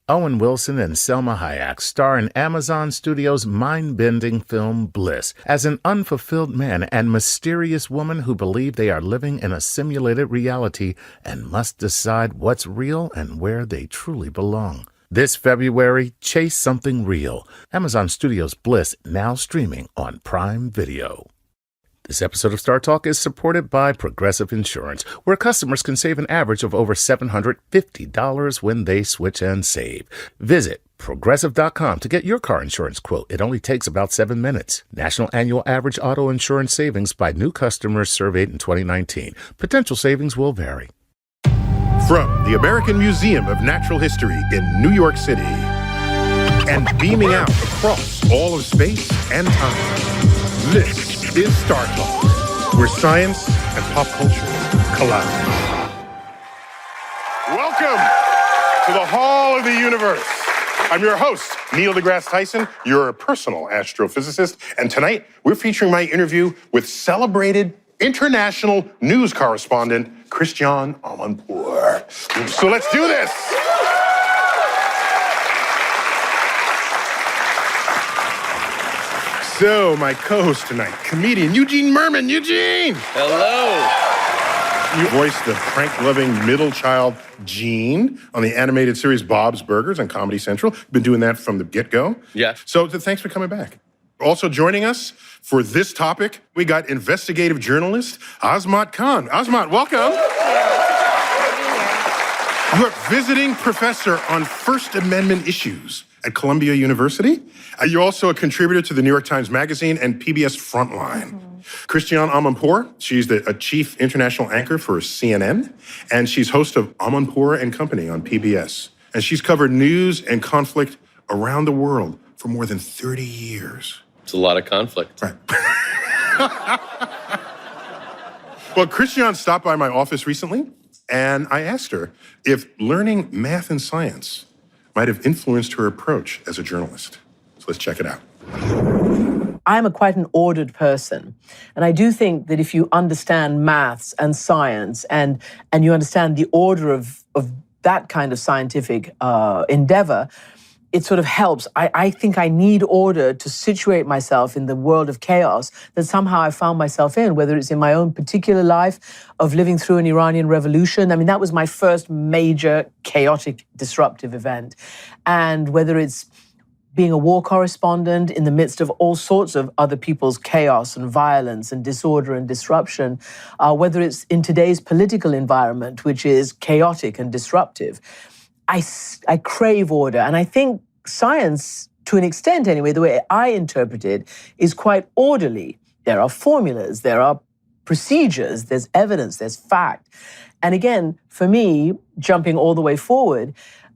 Owen Wilson and Selma Hayek star in Amazon Studios' mind-bending film Bliss as an unfulfilled man and mysterious woman who believe they are living in a simulated reality and must decide what's real and where they truly belong. This February, chase something real. Amazon Studios' Bliss, now streaming on Prime Video. This episode of Star Talk is supported by Progressive Insurance, where customers can save an average of over $750 when they switch and save. Visit Progressive.com to get your car insurance quote. It only takes about 7 minutes. National annual average auto insurance savings by new customers surveyed in 2019. Potential savings will vary. From the American Museum of Natural History in New York City and beaming out across all of space and time, this is Star Talk, where science and pop culture collide. Welcome to the Hall of the Universe. I'm your host, Neil Degrasse Tyson, your personal astrophysicist, and tonight we're featuring my interview with celebrated international news correspondent Christiane Amanpour. So let's do this. So, my co-host tonight, comedian Eugene Mirman. Eugene! Hello! You voiced the prank-loving middle child, Gene, on the animated series Bob's Burgers on Comedy Central. You've been doing that from the get-go. Yeah. So, thanks for coming back. Also joining us for this topic, we got investigative journalist Azmat Khan. Azmat, welcome. You're a visiting professor on First Amendment issues at Columbia University. You're also a contributor to the New York Times Magazine and PBS Frontline. Christiane Amanpour, she's a chief international anchor for CNN, and she's host of Amanpour and Company on PBS. And she's covered news and conflict around the world for more than 30 years. It's a lot of conflict. Right. Well, Christiane stopped by my office recently, and I asked her if learning math and science might have influenced her approach as a journalist. So let's check it out. I'm quite an ordered person. And I do think that if you understand maths and science and you understand the order of that kind of scientific endeavor, it sort of helps. I think I need order to situate myself in the world of chaos that somehow I found myself in, whether it's in my own particular life of living through an Iranian revolution. I mean, that was my first major chaotic, disruptive event. And whether it's being a war correspondent in the midst of all sorts of other people's chaos and violence and disorder and disruption, whether it's in today's political environment, which is chaotic and disruptive. I crave order, and I think science, to an extent anyway, the way I interpret it, is quite orderly. There are formulas, there are procedures, there's evidence, there's fact. And again, for me, jumping all the way forward,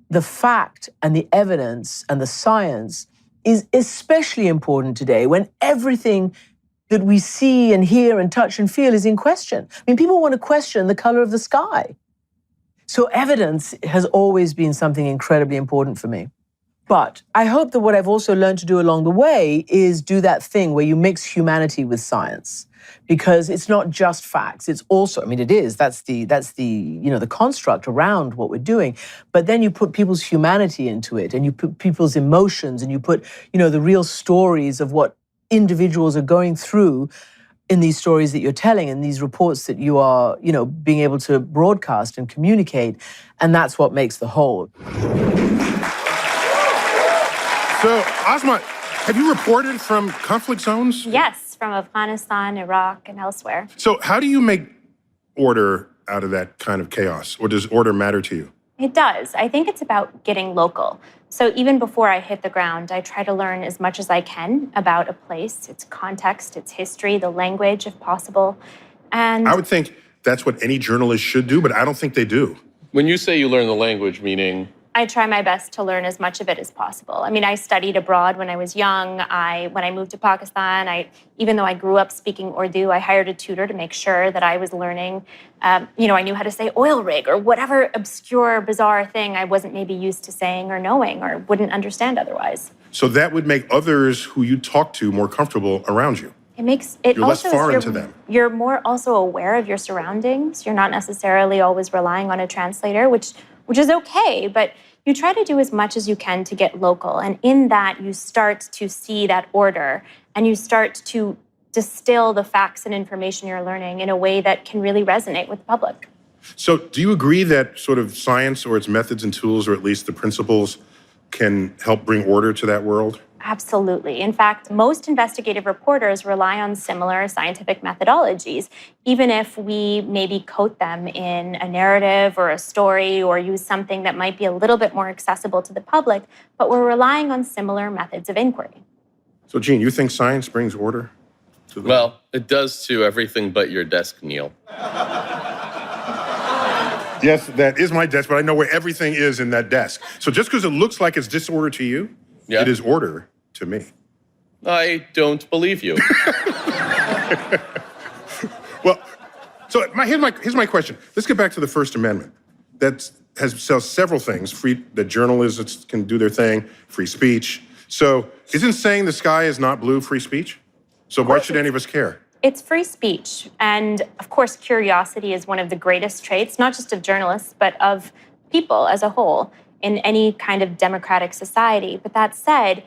the fact and the evidence and the science is especially important today when everything that we see and hear and touch and feel is in question. I mean, people want to question the color of the sky. So evidence has always been something incredibly important for me. But I hope that what I've also learned to do along the way is do that thing where you mix humanity with science. Because it's not just facts, it's also, I mean, it is, that's the the construct around what we're doing. But then you put people's humanity into it, and you put people's emotions, and you put, the real stories of what individuals are going through in these stories that you're telling and these reports that you are, being able to broadcast and communicate. And that's what makes the whole. So, Azmat, have you reported from conflict zones? Yes, from Afghanistan, Iraq, and elsewhere. So how do you make order out of that kind of chaos? Or does order matter to you? It does. I think it's about getting local. So even before I hit the ground, I try to learn as much as I can about a place, its context, its history, the language, if possible. And I would think that's what any journalist should do, but I don't think they do. When you say you learn the language, meaning? I try my best to learn as much of it as possible. I mean, I studied abroad when I was young. When I moved to Pakistan, even though I grew up speaking Urdu, I hired a tutor to make sure that I was learning. I knew how to say oil rig or whatever obscure, bizarre thing I wasn't maybe used to saying or knowing or wouldn't understand otherwise. So that would make others who you talk to more comfortable around you. You're less foreign to them. You're more also aware of your surroundings. You're not necessarily always relying on a translator, which is okay, but you try to do as much as you can to get local. And in that, you start to see that order and you start to distill the facts and information you're learning in a way that can really resonate with the public. So do you agree that sort of science or its methods and tools, or at least the principles, can help bring order to that world? Absolutely. In fact, most investigative reporters rely on similar scientific methodologies, even if we maybe coat them in a narrative or a story or use something that might be a little bit more accessible to the public, but we're relying on similar methods of inquiry. So, Gene, you think science brings order to the Well, it does to everything but your desk, Neil. Yes, that is my desk, but I know where everything is in that desk. So just because it looks like it's disorder to you, Yeah. it is order to me. I don't believe you. Well, so here's my question. Let's get back to the First Amendment. That says several things. Free, that journalists can do their thing, free speech. So isn't saying the sky is not blue free speech? So why should any of us care? It's free speech. And of course, curiosity is one of the greatest traits, not just of journalists, but of people as a whole in any kind of democratic society. But that said,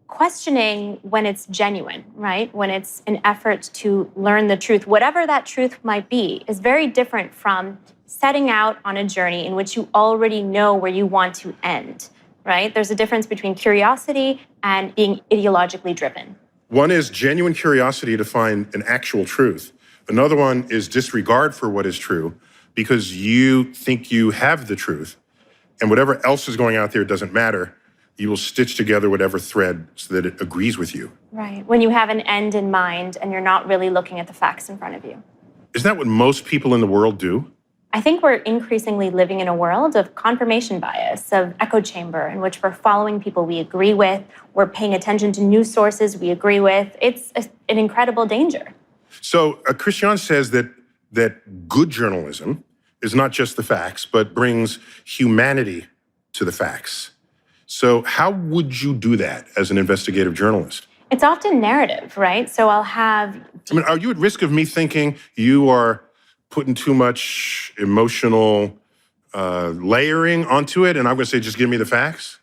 questioning when it's genuine, right? When it's an effort to learn the truth, whatever that truth might be, is very different from setting out on a journey in which you already know where you want to end, right? There's a difference between curiosity and being ideologically driven. One is genuine curiosity to find an actual truth. Another one is disregard for what is true because you think you have the truth, and whatever else is going out there doesn't matter. You will stitch together whatever thread so that it agrees with you. Right, when you have an end in mind and you're not really looking at the facts in front of you. Isn't that what most people in the world do? I think we're increasingly living in a world of confirmation bias, of echo chamber, in which we're following people we agree with, we're paying attention to news sources we agree with. It's an incredible danger. So Christiane says that good journalism is not just the facts, but brings humanity to the facts. So how would you do that as an investigative journalist? It's often narrative, right? So I'll have... I mean, are you at risk of me thinking you are putting too much emotional layering onto it, and I'm going to say, just give me the facts?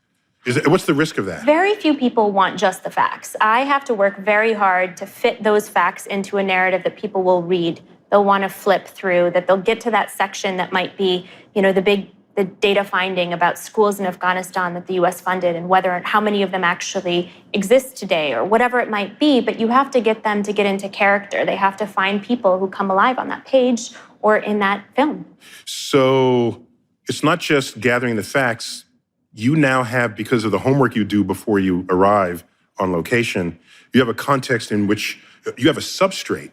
What's the risk of that? Very few people want just the facts. I have to work very hard to fit those facts into a narrative that people will read. They'll want to flip through, that they'll get to that section that might be, the data finding about schools in Afghanistan that the US funded and how many of them actually exist today or whatever it might be, but you have to get them to get into character. They have to find people who come alive on that page or in that film. So it's not just gathering the facts. You now have, because of the homework you do before you arrive on location, you have a context in which, you have a substrate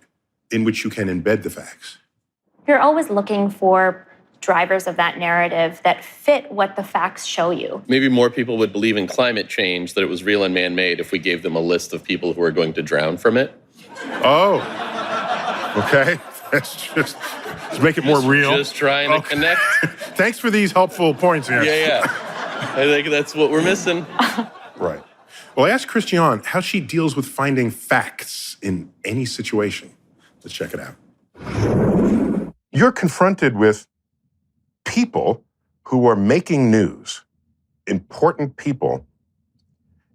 in which you can embed the facts. You're always looking for drivers of that narrative that fit what the facts show you. Maybe more people would believe in climate change, that it was real and man-made, if we gave them a list of people who are going to drown from it. Oh, okay. That's just make it more real. Just trying to connect. Thanks for these helpful points here. Yeah. I think that's what we're missing. Right. Well, I asked Christiane how she deals with finding facts in any situation. Let's check it out. You're confronted with people who are making news, important people,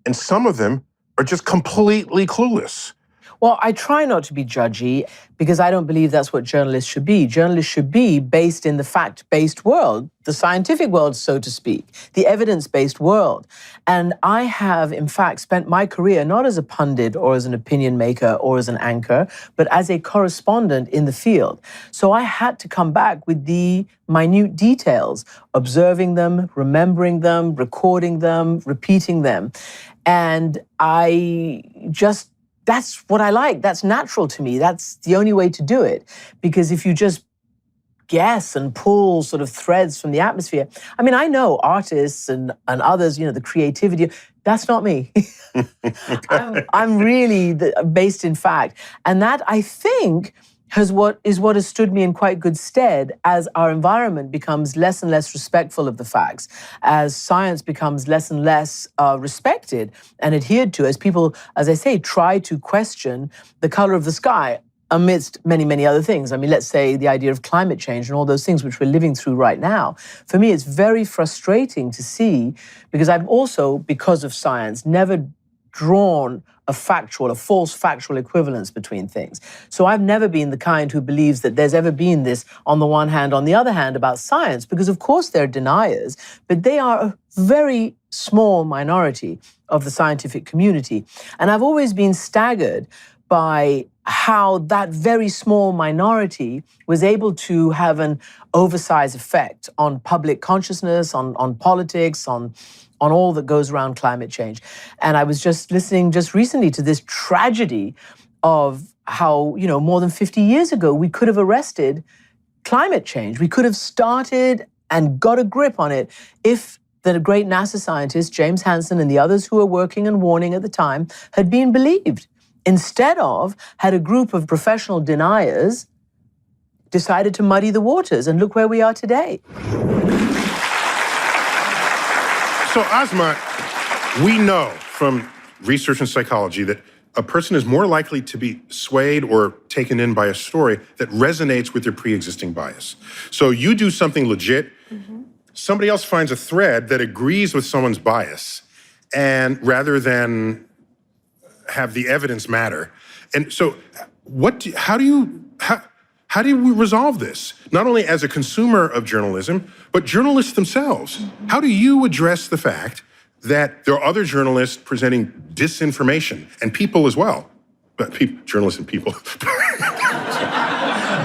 and some of them are just completely clueless. Well, I try not to be judgy because I don't believe that's what journalists should be. Journalists should be based in the fact-based world, the scientific world, so to speak, the evidence-based world. And I have, in fact, spent my career not as a pundit or as an opinion maker or as an anchor, but as a correspondent in the field. So I had to come back with the minute details, observing them, remembering them, recording them, repeating them. And that's what I like. That's natural to me. That's the only way to do it. Because if you just guess and pull sort of threads from the atmosphere, I mean, I know artists and others, the creativity, that's not me. I'm really based in fact. And that, I think, is what has stood me in quite good stead as our environment becomes less and less respectful of the facts, as science becomes less and less respected and adhered to, as people, as I say, try to question the color of the sky. amidst many, many other things. I mean, let's say the idea of climate change and all those things which we're living through right now. For me, it's very frustrating to see, because I've also, because of science, never drawn a false factual equivalence between things. So I've never been the kind who believes that there's ever been this on the one hand, on the other hand about science, because of course they're deniers, but they are a very small minority of the scientific community. And I've always been staggered by how that very small minority was able to have an oversized effect on public consciousness, on politics, on all that goes around climate change. And I was just listening just recently to this tragedy of how, more than 50 years ago, we could have arrested climate change. We could have started and got a grip on it if the great NASA scientist, James Hansen, and the others who were working and warning at the time had been believed. Instead of, had a group of professional deniers decided to muddy the waters, and look where we are today. So, Azmat, we know from research in psychology that a person is more likely to be swayed or taken in by a story that resonates with their pre-existing bias. So you do something legit, somebody else finds a thread that agrees with someone's bias, and rather than have the evidence matter. And so how do we resolve this? Not only as a consumer of journalism, but journalists themselves. How do you address the fact that there are other journalists presenting disinformation, and people as well? But journalists and people.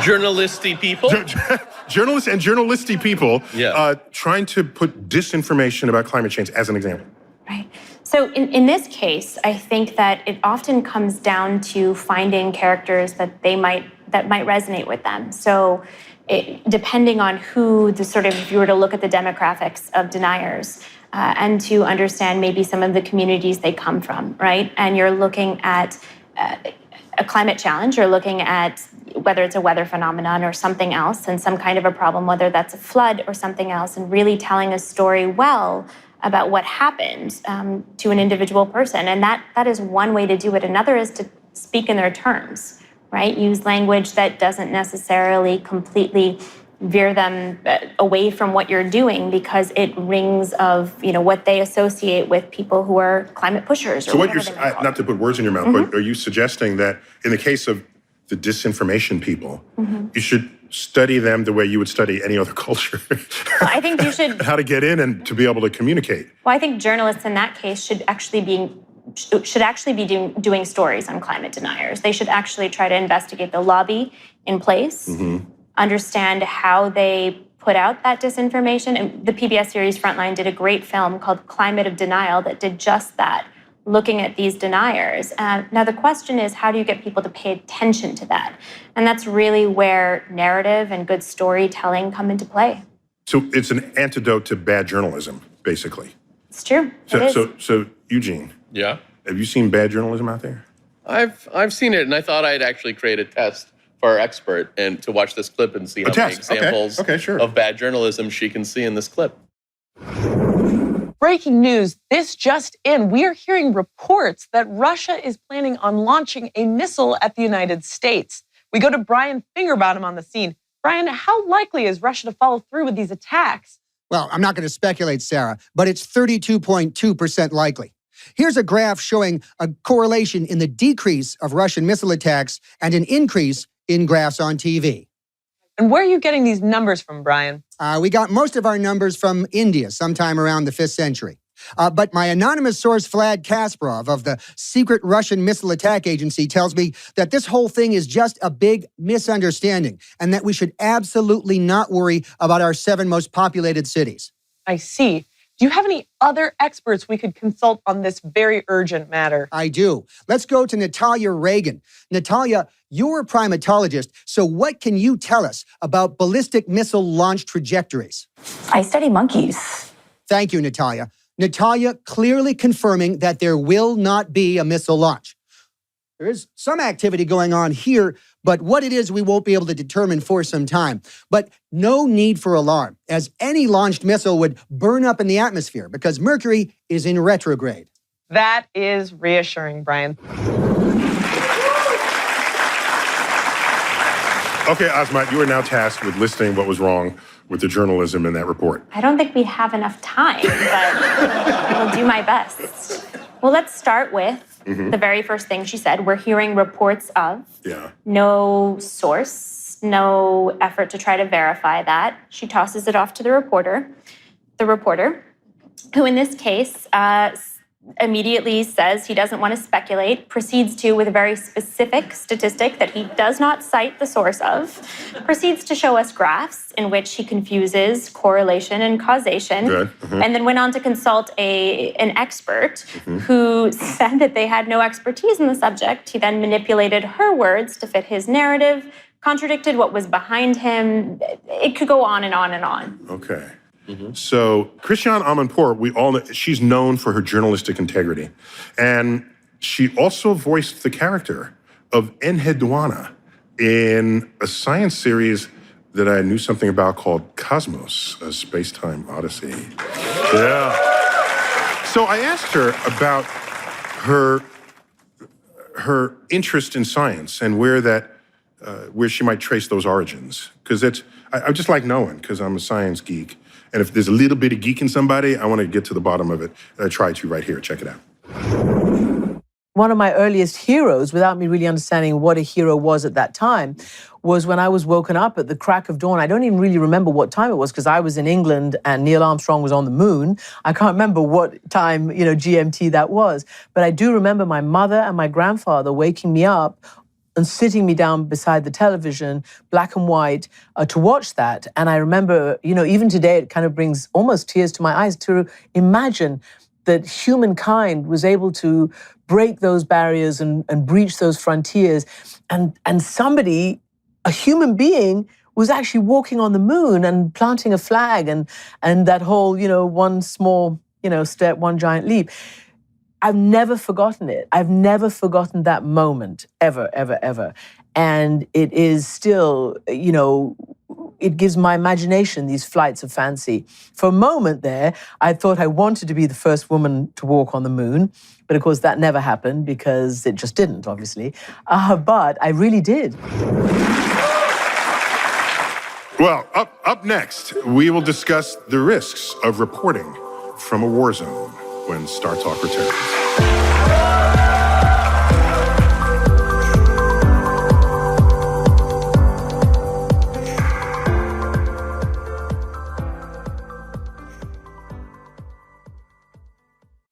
Journalisty people? Journalists and journalisty people Yeah. trying to put disinformation about climate change as an example. Right. So in this case, I think that it often comes down to finding characters that might resonate with them. So depending on who if you were to look at the demographics of deniers and to understand maybe some of the communities they come from, right? And you're looking at a climate challenge, you're looking at whether it's a weather phenomenon or something else, and some kind of a problem, whether that's a flood or something else, and really telling a story well about what happened to an individual person. And that is one way to do it. Another is to speak in their terms, right? Use language that doesn't necessarily completely veer them away from what you're doing, because it rings of what they associate with people who are climate pushers. So what you're, not to put words in your mouth, but are you suggesting that in the case of the disinformation people, you should study them the way you would study any other culture? Well, I think you should. How to get in and to be able to communicate. Well, I think journalists in that case should actually be doing stories on climate deniers. They should actually try to investigate the lobby in place, understand how they put out that disinformation. And the PBS series Frontline did a great film called Climate of Denial that did just that, looking at these deniers. Now, the question is, how do you get people to pay attention to that? And that's really where narrative and good storytelling come into play. So it's an antidote to bad journalism, basically. It's true. It is. So Eugene, Yeah. have you seen bad journalism out there? I've seen it, and I thought I'd actually create a test for our expert and to watch this clip and see how many examples of bad journalism she can see in this clip. Breaking news, this just in. We are hearing reports that Russia is planning on launching a missile at the United States. We go to Brian Fingerbottom on the scene. Brian, how likely is Russia to follow through with these attacks? Well, I'm not going to speculate, Sarah, but it's 32.2% likely. Here's a graph showing a correlation in the decrease of Russian missile attacks and an increase in graphs on TV. And where are you getting these numbers from, Brian? We got most of our numbers from India sometime around the 5th century. But my anonymous source, Vlad Kasparov of the secret Russian Missile Attack Agency, tells me that this whole thing is just a big misunderstanding and that we should absolutely not worry about our 7 most populated cities. I see. Do you have any other experts we could consult on this very urgent matter? I do. Let's go to Natalia Reagan. Natalia, you're a primatologist, so what can you tell us about ballistic missile launch trajectories? I study monkeys. Thank you, Natalia. Natalia clearly confirming that there will not be a missile launch. There is some activity going on here, but what it is we won't be able to determine for some time. But no need for alarm, as any launched missile would burn up in the atmosphere because Mercury is in retrograde. That is reassuring, Brian. Okay, Azmat, you are now tasked with listing what was wrong with the journalism in that report. I don't think we have enough time, but I will do my best. Well, let's start with the very first thing she said. We're hearing reports of. No source, no effort to try to verify that. She tosses it off to the reporter, who in this case immediately says he doesn't want to speculate, proceeds to, with a very specific statistic that he does not cite the source of, proceeds to show us graphs in which he confuses correlation and causation, and then went on to consult an expert who said that they had no expertise in the subject. He then manipulated her words to fit his narrative, contradicted what was behind him. It could go on and on and on. Okay. So Christiane Amanpour, we all know, she's known for her journalistic integrity. And she also voiced the character of Enheduanna in a science series that I knew something about called Cosmos, a Space-Time Odyssey. Yeah. So I asked her about her interest in science and where she might trace those origins. Because I just like knowing, because I'm a science geek. And if there's a little bit of geek in somebody, I want to get to the bottom of it. I try to right here. Check it out. One of my earliest heroes, without me really understanding what a hero was at that time, was when I was woken up at the crack of dawn. I don't even really remember what time it was because I was in England and Neil Armstrong was on the moon. I can't remember what time, GMT that was. But I do remember my mother and my grandfather waking me up and sitting me down beside the television, black and white, to watch that. And I remember, even today, it kind of brings almost tears to my eyes to imagine that humankind was able to break those barriers and breach those frontiers. And somebody, a human being, was actually walking on the moon and planting a flag and that whole, one small, step, one giant leap. I've never forgotten it. I've never forgotten that moment, ever, ever, ever. And it is still, it gives my imagination these flights of fancy. For a moment there, I thought I wanted to be the first woman to walk on the moon. But of course, that never happened because it just didn't, obviously. But I really did. Well, up next, we will discuss the risks of reporting from a war zone when Star Talk returns.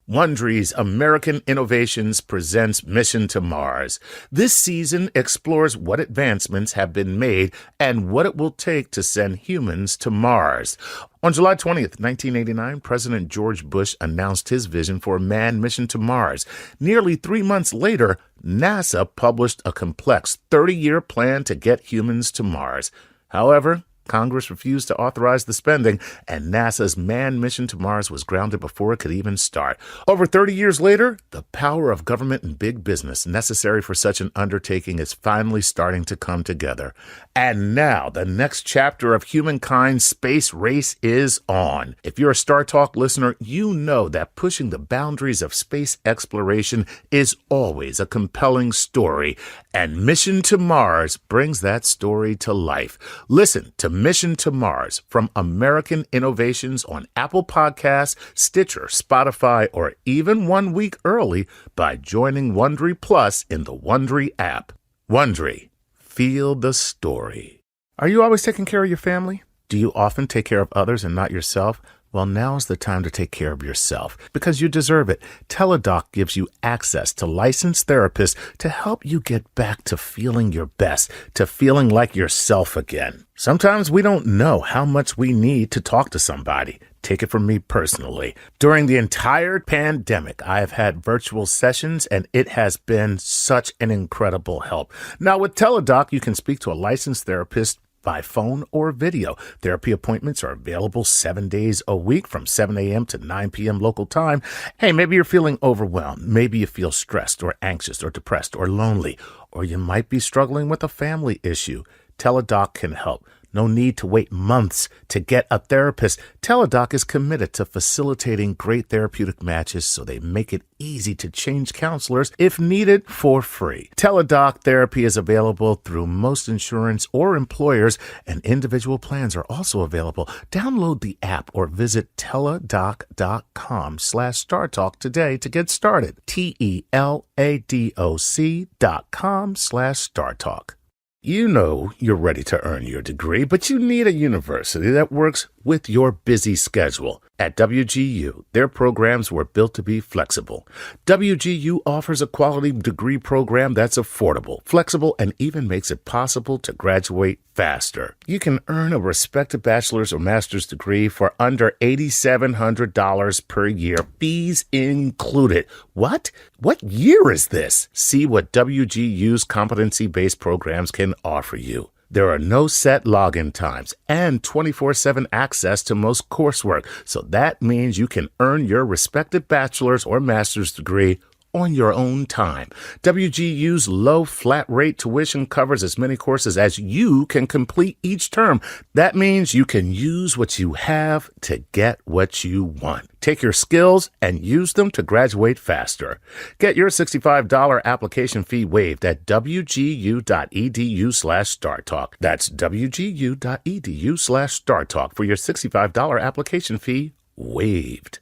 Wondery's American Innovations presents Mission to Mars. This season explores what advancements have been made and what it will take to send humans to Mars. On July 20th, 1989, President George Bush announced his vision for a manned mission to Mars. Nearly 3 months later, NASA published a complex 30-year plan to get humans to Mars. However, Congress refused to authorize the spending, and NASA's manned mission to Mars was grounded before it could even start. Over 30 years later, the power of government and big business necessary for such an undertaking is finally starting to come together. And now, the next chapter of humankind's space race is on. If you're a Star Talk listener, you know that pushing the boundaries of space exploration is always a compelling story, and Mission to Mars brings that story to life. Listen to Mission to Mars from American Innovations on Apple Podcasts, Stitcher, Spotify, or even 1 week early by joining Wondery Plus in the Wondery app. Wondery. Feel the story. Are you always taking care of your family? Do you often take care of others and not yourself? Well, now's the time to take care of yourself because you deserve it. Teladoc gives you access to licensed therapists to help you get back to feeling your best, to feeling like yourself again. Sometimes we don't know how much we need to talk to somebody. Take it from me personally. During the entire pandemic, I have had virtual sessions, and it has been such an incredible help. Now, with Teladoc, you can speak to a licensed therapist by phone or video. Therapy appointments are available 7 days a week from 7 a.m. to 9 p.m. local time. Hey, maybe you're feeling overwhelmed. Maybe you feel stressed or anxious or depressed or lonely, or you might be struggling with a family issue. Teladoc can help. No need to wait months to get a therapist. Teladoc is committed to facilitating great therapeutic matches, so they make it easy to change counselors if needed for free. Teladoc therapy is available through most insurance or employers, and individual plans are also available. Download the app or visit teladoc.com/StarTalk today to get started. TELADOC.com/StarTalk. You know you're ready to earn your degree, but you need a university that works with your busy schedule. At WGU, their programs were built to be flexible. WGU offers a quality degree program that's affordable, flexible, and even makes it possible to graduate faster. You can earn a respected bachelor's or master's degree for under $8,700 per year, fees included. What? What year is this? See what WGU's competency-based programs can offer you. There are no set login times and 24/7 access to most coursework, so that means you can earn your respective bachelor's or master's degree on your own time. WGU's low flat rate tuition covers as many courses as you can complete each term. That means you can use what you have to get what you want. Take your skills and use them to graduate faster. Get your $65 application fee waived at wgu.edu/StarTalk. That's wgu.edu/StarTalk for your $65 application fee waived.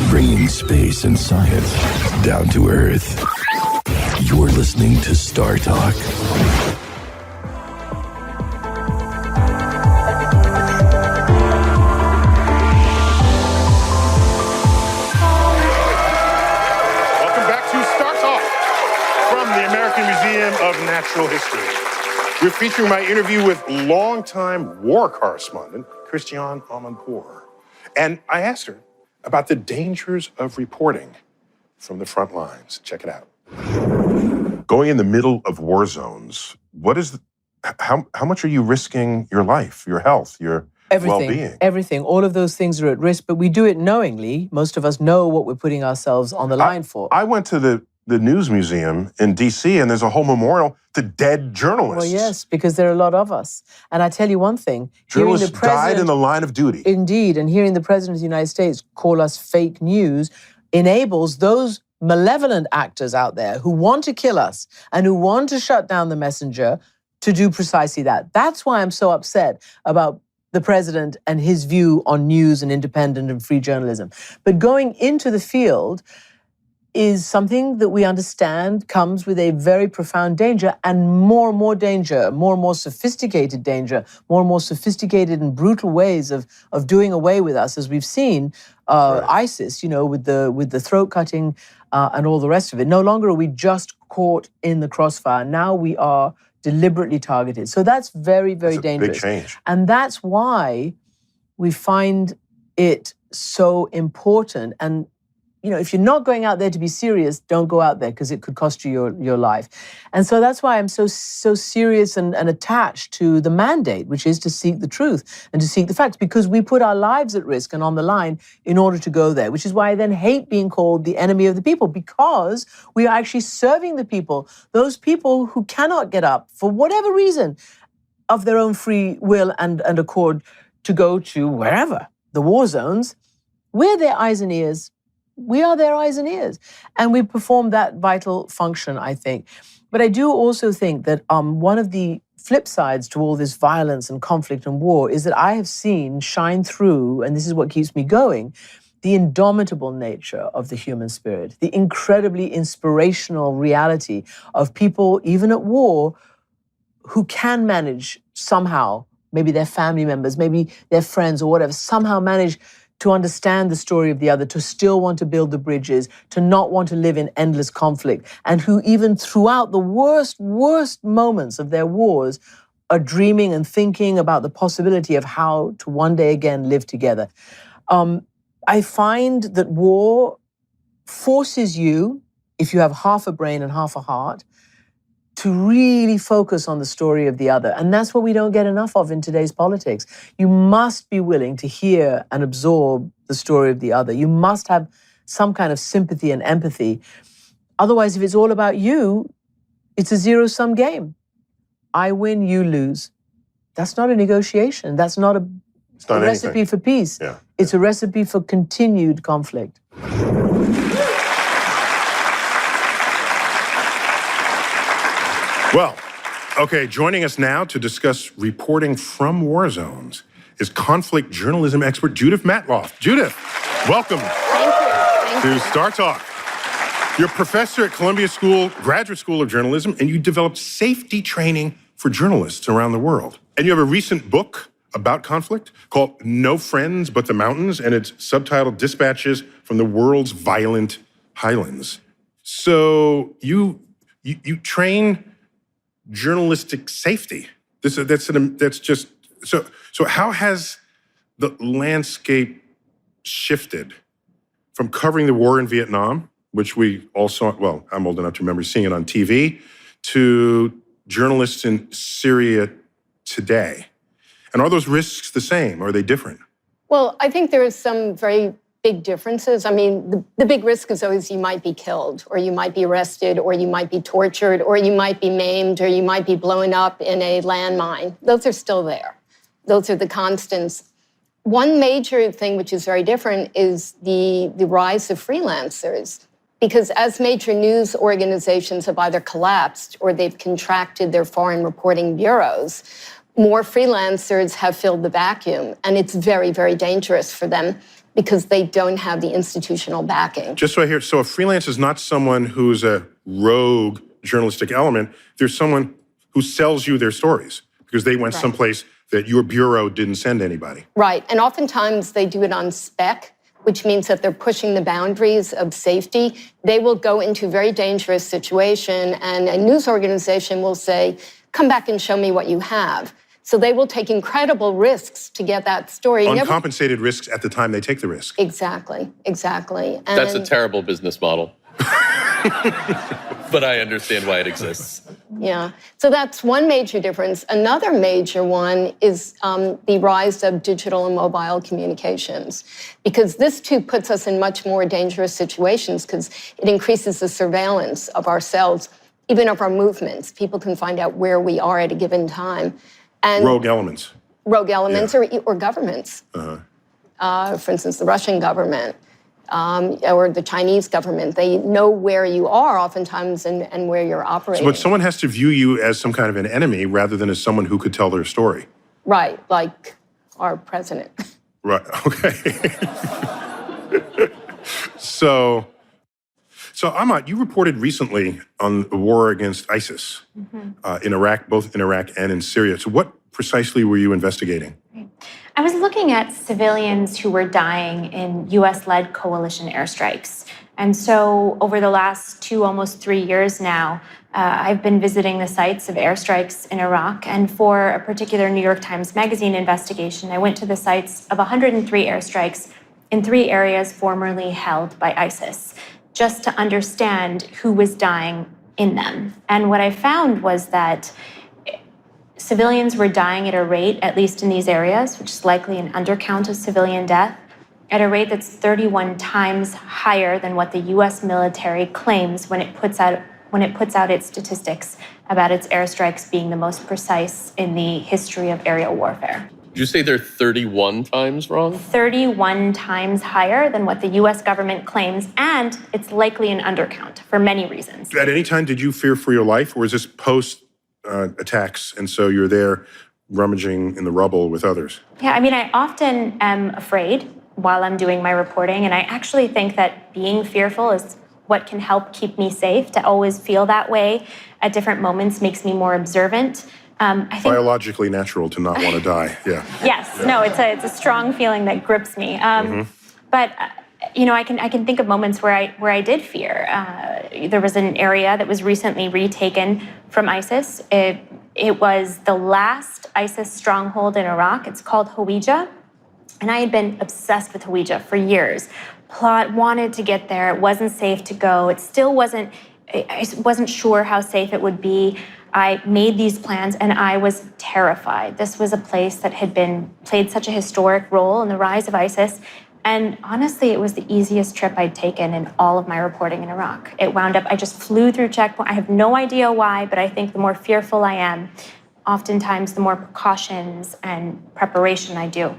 Bringing space and science down to Earth. You're listening to Star Talk. Welcome back to Star Talk from the American Museum of Natural History. We're featuring my interview with longtime war correspondent Christiane Amanpour. And I asked her about the dangers of reporting from the front lines. Check it out. Going in the middle of war zones, how much are you risking your life, your health, your well-being? Everything. All of those things are at risk, but we do it knowingly. Most of us know what we're putting ourselves on the line for. I went to the News Museum in D.C., and there's a whole memorial to dead journalists. Well, yes, because there are a lot of us. And I tell you one thing. Journalists died in the line of duty. Indeed, and hearing the President of the United States call us fake news enables those malevolent actors out there who want to kill us and who want to shut down the messenger to do precisely that. That's why I'm so upset about the president and his view on news and independent and free journalism. But going into the field is something that we understand comes with a very profound danger, and more and more danger, more and more sophisticated danger, more and more sophisticated and brutal ways of doing away with us, as we've seen ISIS, with the throat cutting and all the rest of it. No longer are we just caught in the crossfire. Now we are deliberately targeted. So that's very, very dangerous. Big change. And that's why we find it so important. And if you're not going out there to be serious, don't go out there, because it could cost you your life. And so that's why I'm so serious and attached to the mandate, which is to seek the truth and to seek the facts, because we put our lives at risk and on the line in order to go there, which is why I then hate being called the enemy of the people, because we are actually serving the people, those people who cannot get up for whatever reason of their own free will and accord to go to wherever, the war zones. We're their eyes and ears. We are their eyes and ears. And we perform that vital function, I think. But I do also think that one of the flip sides to all this violence and conflict and war is that I have seen shine through, and this is what keeps me going, the indomitable nature of the human spirit, the incredibly inspirational reality of people, even at war, who can manage somehow, maybe their family members, maybe their friends or whatever, somehow manage to understand the story of the other, to still want to build the bridges, to not want to live in endless conflict, and who even throughout the worst moments of their wars are dreaming and thinking about the possibility of how to one day again live together. I find that war forces you, if you have half a brain and half a heart, to really focus on the story of the other. And that's what we don't get enough of in today's politics. You must be willing to hear and absorb the story of the other. You must have some kind of sympathy and empathy. Otherwise, if it's all about you, it's a zero-sum game. I win, you lose. that's not a negotiation. That's not a recipe for peace. Yeah. It's a recipe for continued conflict. Well, okay, joining us now to discuss reporting from war zones is conflict journalism expert Judith Matloff. Judith, welcome to Star Talk. You're a professor at Columbia Graduate School of Journalism, and you developed safety training for journalists around the world. And you have a recent book about conflict called No Friends But the Mountains, and it's subtitled Dispatches from the World's Violent Highlands. So you train journalistic safety. So how has the landscape shifted from covering the war in Vietnam, which we all saw, well, I'm old enough to remember seeing it on TV, to journalists in Syria today? And are those risks the same? Or are they different? Well, I think there are some very big differences. I mean, the big risk is always you might be killed, or you might be arrested, or you might be tortured, or you might be maimed, or you might be blown up in a landmine. Those are still there. Those are the constants. One major thing which is very different is the rise of freelancers. Because as major news organizations have either collapsed or they've contracted their foreign reporting bureaus, more freelancers have filled the vacuum. And it's very, very dangerous for them because they don't have the institutional backing. Just so I hear, so a freelance is not someone who's a rogue journalistic element. There's someone who sells you their stories because they went someplace that your bureau didn't send anybody. Right, and oftentimes they do it on spec, which means that they're pushing the boundaries of safety. They will go into a very dangerous situation and a news organization will say, come back and show me what you have. So they will take incredible risks to get that story. Uncompensated risks at the time they take the risk. Exactly. And that's a terrible business model. But I understand why it exists. Yeah, so that's one major difference. Another major one is the rise of digital and mobile communications, because this too puts us in much more dangerous situations because it increases the surveillance of ourselves, even of our movements. People can find out where we are at a given time. And rogue elements. Or governments. For instance, the Russian government. Or the Chinese government. They know where you are oftentimes and where you're operating. But someone has to view you as some kind of an enemy rather than as someone who could tell their story. Right, like our president. Right, okay. So Azmat, you reported recently on the war against ISIS in Iraq, both in Iraq and in Syria. So what precisely were you investigating? I was looking at civilians who were dying in US-led coalition airstrikes. And so over the last almost 3 years now, I've been visiting the sites of airstrikes in Iraq. And for a particular New York Times Magazine investigation, I went to the sites of 103 airstrikes in 3 areas formerly held by ISIS, just to understand who was dying in them. And what I found was that civilians were dying at a rate, at least in these areas, which is likely an undercount of civilian death, at a rate that's 31 times higher than what the US military claims when it puts out its statistics about its airstrikes being the most precise in the history of aerial warfare. Did you say they're 31 times wrong? 31 times higher than what the US government claims, and it's likely an undercount for many reasons. At any time, did you fear for your life, or is this post attacks, and so you're there rummaging in the rubble with others? Yeah, I mean, I often am afraid while I'm doing my reporting, and I actually think that being fearful is what can help keep me safe. To always feel that way at different moments makes me more observant. I think biologically natural to not want to die. Yeah. Yes. Yeah. No, it's a strong feeling that grips me. But you know, I can think of moments where I did fear. There was an area that was recently retaken from ISIS. It was the last ISIS stronghold in Iraq. It's called Hawija. And I had been obsessed with Hawija for years. Wanted to get there. It wasn't safe to go. I wasn't sure how safe it would be. I made these plans and I was terrified. This was a place that had played such a historic role in the rise of ISIS. And honestly, it was the easiest trip I'd taken in all of my reporting in Iraq. It wound up, I just flew through checkpoint. I have no idea why, but I think the more fearful I am, oftentimes the more precautions and preparation I do.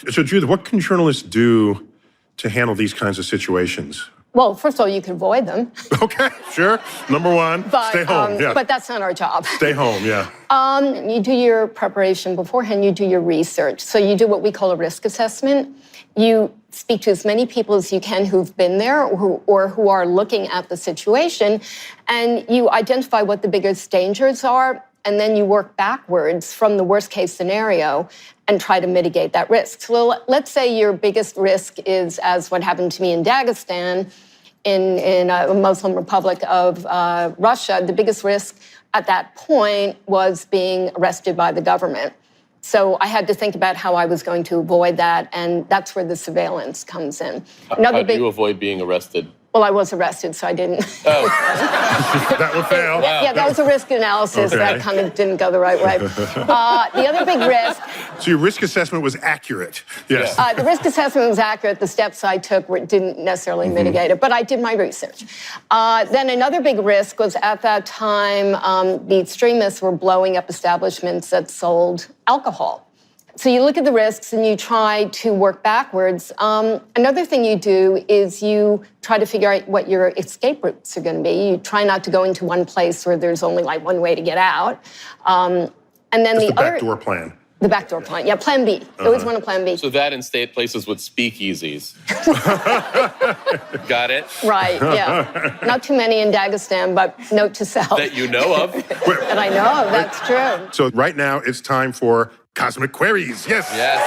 So, Judith, what can journalists do to handle these kinds of situations? Well, first of all, you can avoid them. Okay, sure. Number one, stay home. But that's not our job. Stay home, yeah. You do your preparation beforehand, you do your research. So you do what we call a risk assessment. You speak to as many people as you can who've been there or who are looking at the situation, and you identify what the biggest dangers are, and then you work backwards from the worst case scenario and try to mitigate that risk. So let's say your biggest risk is, as what happened to me in Dagestan, in a Muslim Republic of Russia, the biggest risk at that point was being arrested by the government. So I had to think about how I was going to avoid that, and that's where the surveillance comes in. How do you avoid being arrested? Well, I was arrested, so I didn't. Oh. That would fail. Wow. Yeah, that was a risk analysis that kind of didn't go the right way. The other big risk... So your risk assessment was accurate. Yes. The risk assessment was accurate. The steps I took didn't necessarily mitigate it, but I did my research. Then another big risk was at that time, the extremists were blowing up establishments that sold alcohol. So you look at the risks and you try to work backwards. Another thing you do is you try to figure out what your escape routes are going to be. You try not to go into one place where there's only like one way to get out. And then the backdoor plan. The backdoor plan. Yeah, plan B. You always want a plan B. So that and stay at places with speakeasies. Got it? Right, yeah. Not too many in Dagestan, but note to self. That you know of. That I know of, that's true. So right now it's time for Cosmic Queries. Yes. Yes.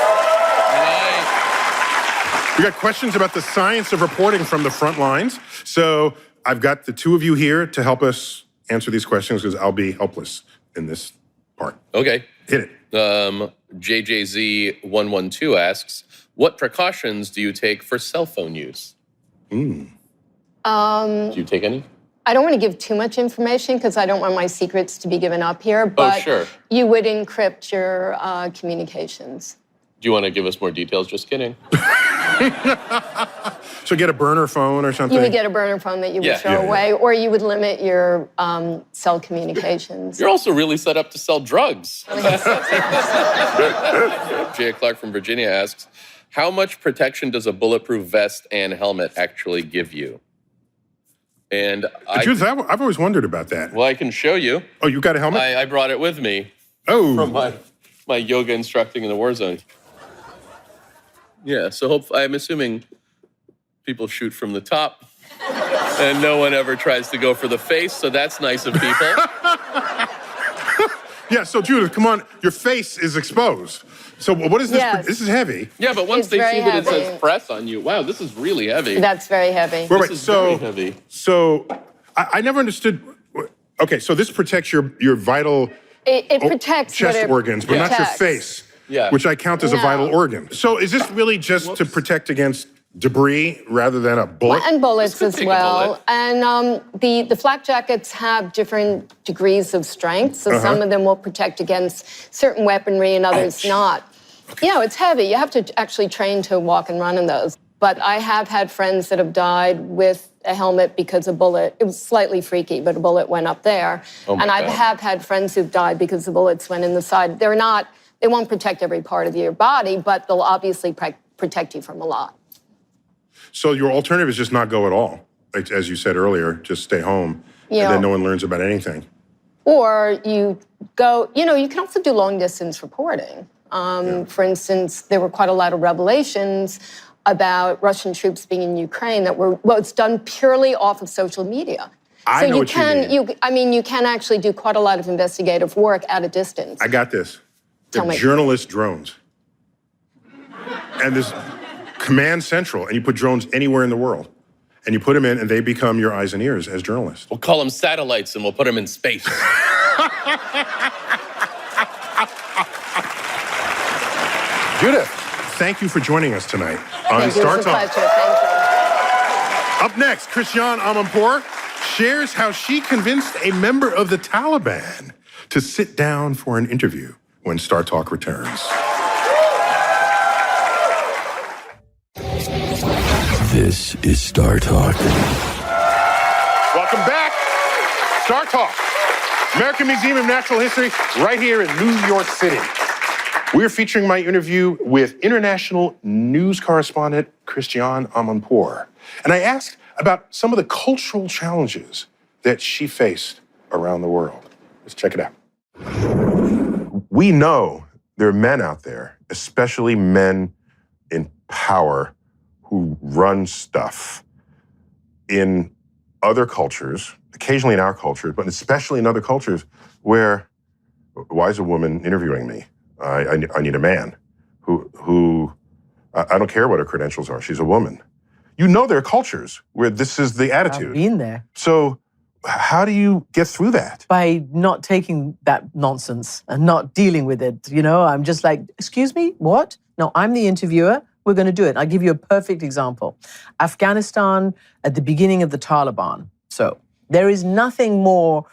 Nice. We got questions about the science of reporting from the front lines. So I've got the two of you here to help us answer these questions because I'll be helpless in this part. Okay. Hit it. JJZ112 asks, what precautions do you take for cell phone use? Do you take any? I don't want to give too much information because I don't want my secrets to be given up here, but you would encrypt your communications. Do you want to give us more details? Just kidding. So get a burner phone or something? You would get a burner phone that you would throw away, or you would limit your cell communications. You're also really set up to sell drugs. Jay Clark from Virginia asks, how much protection does a bulletproof vest and helmet actually give you? And Judith, I've always wondered about that. Well, I can show you. Oh, you got a helmet? I brought it with me. Oh. From my yoga instructing in the war zone. Yeah, so I'm assuming people shoot from the top and no one ever tries to go for the face, so that's nice of people. Yeah, so Judith, come on, your face is exposed. So what is this? Yes. This is heavy. Yeah, but once they see that it says press on you, wow, this is really heavy. That's very heavy. Right, this is very heavy. So I never understood. Okay, so this protects your vital it protects chest organs, but not your face, which I count as a vital organ. So is this really just to protect against debris rather than a bullet? And bullets as well. And the flak jackets have different degrees of strength. So some of them will protect against certain weaponry and others not. You know, it's heavy. You have to actually train to walk and run in those. But I have had friends that have died with a helmet because a bullet, it was slightly freaky, but a bullet went up there. And I have had friends who've died because the bullets went in the side. They won't protect every part of your body, but they'll obviously protect you from a lot. So your alternative is just not go at all. Like, as you said earlier, just stay home, and then no one learns about anything. Or you go, you can also do long distance reporting. For instance, there were quite a lot of revelations about Russian troops being in Ukraine that were, it's done purely off of social media. I know what you mean. You can actually do quite a lot of investigative work at a distance. I got this. They're journalist drones. And this command central, and you put drones anywhere in the world. And you put them in, and they become your eyes and ears as journalists. We'll call them satellites, and we'll put them in space. Judith, thank you for joining us tonight on Star Talk. Thank you. Up next, Christiane Amanpour shares how she convinced a member of the Taliban to sit down for an interview when Star Talk returns. This is Star Talk. Welcome back. Star Talk. American Museum of Natural History, right here in New York City. We're featuring my interview with international news correspondent Christiane Amanpour. And I asked about some of the cultural challenges that she faced around the world. Let's check it out. We know there are men out there, especially men in power, who run stuff in other cultures, occasionally in our culture, but especially in other cultures where, why is a woman interviewing me? I need a man who I don't care what her credentials are. She's a woman. You know there are cultures where this is the attitude. I've been there. So how do you get through that? By not taking that nonsense and not dealing with it. You know, I'm just like, excuse me, what? No, I'm the interviewer. We're going to do it. I'll give you a perfect example. Afghanistan at the beginning of the Taliban. So there is nothing more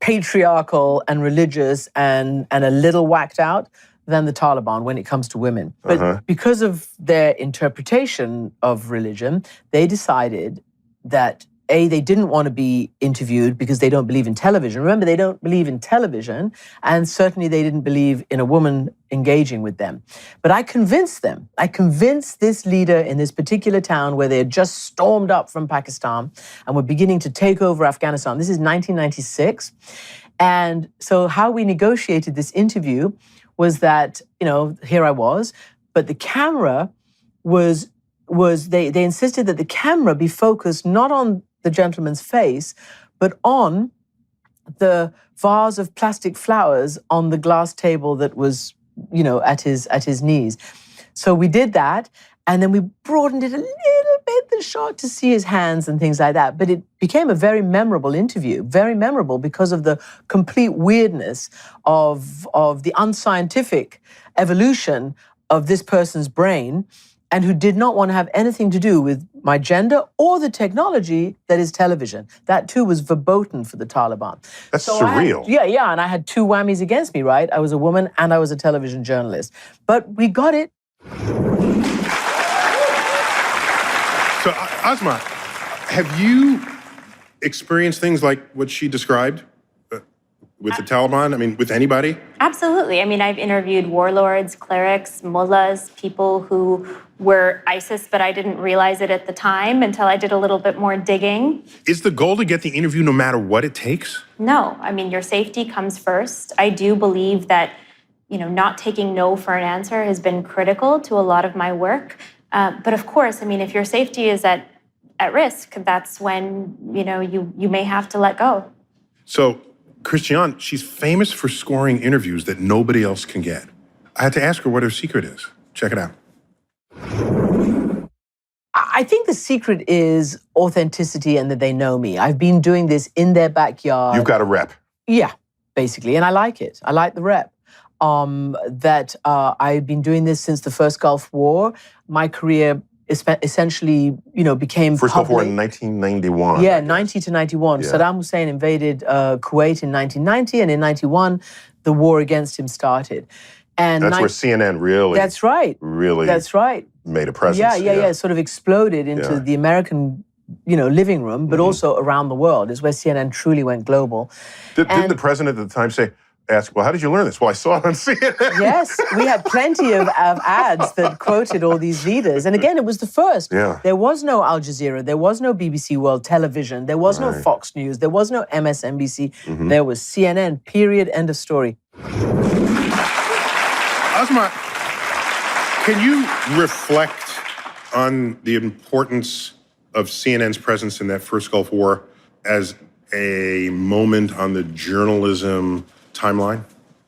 patriarchal and religious and a little whacked out than the Taliban when it comes to women. But because of their interpretation of religion, they decided that they didn't want to be interviewed because they don't believe in television. Remember, they don't believe in television, and certainly they didn't believe in a woman engaging with them. But I convinced them. I convinced this leader in this particular town where they had just stormed up from Pakistan and were beginning to take over Afghanistan. This is 1996. And so how we negotiated this interview was that, you know, here I was, but the camera was they insisted that the camera be focused not on the gentleman's face, but on the vase of plastic flowers on the glass table that was, you know, at his knees. So we did that, and then we broadened it a little bit, the shot, to see his hands and things like that. But it became a very memorable interview, very memorable because of the complete weirdness of the unscientific evolution of this person's brain, and who did not want to have anything to do with my gender or the technology that is television. That too was verboten for the Taliban. That's so surreal. And I had two whammies against me, right? I was a woman and I was a television journalist. But we got it. So, Azmat, have you experienced things like what she described with the Taliban? I mean, with anybody? Absolutely. I mean, I've interviewed warlords, clerics, mullahs, people who were ISIS, but I didn't realize it at the time until I did a little bit more digging. Is the goal to get the interview no matter what it takes? No. I mean, your safety comes first. I do believe that, you know, not taking no for an answer has been critical to a lot of my work. But of course, I mean, if your safety is at risk, that's when, you know, you may have to let go. So, Christiane, she's famous for scoring interviews that nobody else can get. I had to ask her what her secret is. Check it out. I think the secret is authenticity and that they know me. I've been doing this in their backyard. You've got a rep. Yeah, basically. And I like it. I like the rep. I've been doing this since the first Gulf War. My career essentially, you know, became First Gulf War in 1991. Yeah, 90 to 91. Yeah. Saddam Hussein invaded Kuwait in 1990, and in 91, the war against him started. And that's where CNN really. That's right. Really. That's right. Made a presence. Yeah. It sort of exploded into the American, you know, living room, but also around the world. Is where CNN truly went global. Didn't the president at the time ask, well, how did you learn this? Well, I saw it on CNN. Yes, we had plenty of ads that quoted all these leaders. And again, it was the first. Yeah. There was no Al Jazeera. There was no BBC World Television. There was no Fox News. There was no MSNBC. There was CNN, period, end of story. Azmat, can you reflect on the importance of CNN's presence in that first Gulf War as a moment on the journalism timeline?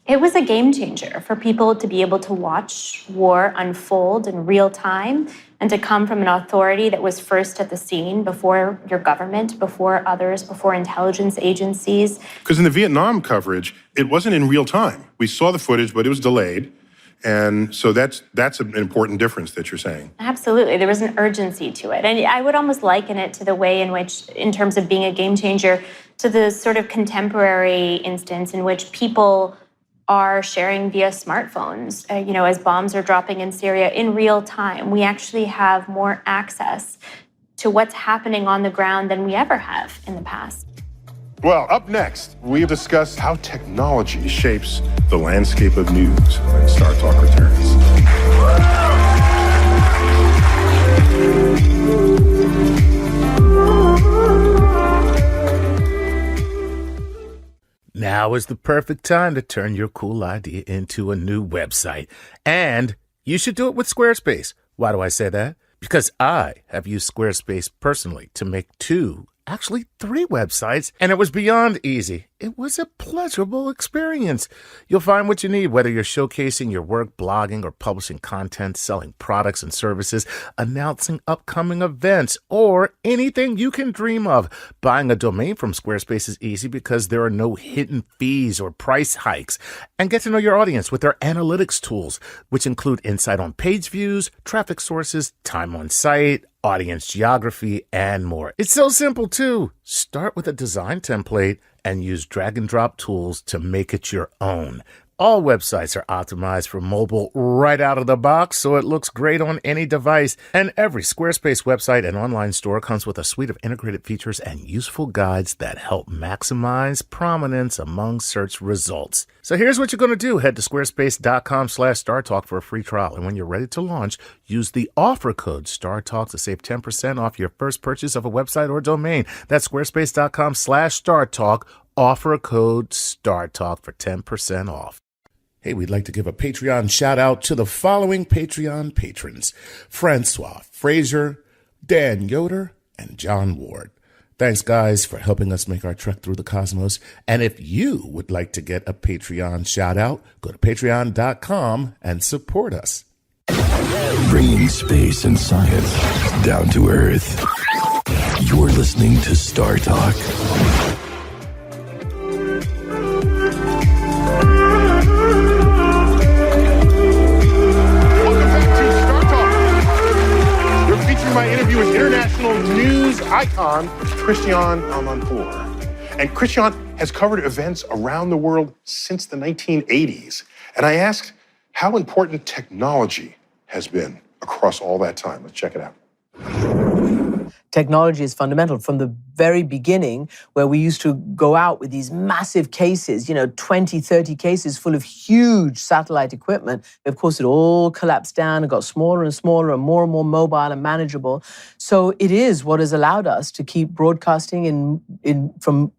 It was a game changer for people to be able to watch war unfold in real time and to come from an authority that was first at the scene before your government, before others, before intelligence agencies. Because in the Vietnam coverage, it wasn't in real time. We saw the footage, but it was delayed. And so that's an important difference that you're saying. Absolutely. There was an urgency to it. And I would almost liken it to the way in which, in terms of being a game changer, to the sort of contemporary instance in which people are sharing via smartphones, as bombs are dropping in Syria in real time. We actually have more access to what's happening on the ground than we ever have in the past. Well, up next, we discuss how technology shapes the landscape of news when Star Talk returns. Now is the perfect time to turn your cool idea into a new website. And you should do it with Squarespace. Why do I say that? Because I have used Squarespace personally to make 2, actually 3 websites, and it was beyond easy. It was a pleasurable experience. You'll find what you need, whether you're showcasing your work, blogging, or publishing content, selling products and services, announcing upcoming events, or anything you can dream of. Buying a domain from Squarespace is easy because there are no hidden fees or price hikes. And get to know your audience with their analytics tools, which include insight on page views, traffic sources, time on site, audience geography, and more. It's so simple, too. Start with a design template and use drag and drop tools to make it your own. All websites are optimized for mobile right out of the box, so it looks great on any device. And every Squarespace website and online store comes with a suite of integrated features and useful guides that help maximize prominence among search results. So here's what you're going to do. Head to squarespace.com/StarTalk for a free trial. And when you're ready to launch, use the offer code StarTalk to save 10% off your first purchase of a website or domain. That's squarespace.com/StarTalk. Offer code StarTalk for 10% off. Hey, we'd like to give a Patreon shout out to the following Patreon patrons: Francois Fraser, Dan Yoder, and John Ward. Thanks, guys, for helping us make our trek through the cosmos. And if you would like to get a Patreon shout out, go to patreon.com and support us. Bringing space and science down to Earth. You're listening to Star Talk. My interview with international news icon Christiane Amanpour. And Christiane has covered events around the world since the 1980s. And I asked how important technology has been across all that time. Let's check it out. Technology is fundamental from the very beginning, where we used to go out with these massive cases, 20, 30 cases full of huge satellite equipment. Of course, it all collapsed down and got smaller and smaller and more mobile and manageable. So it is what has allowed us to keep broadcasting from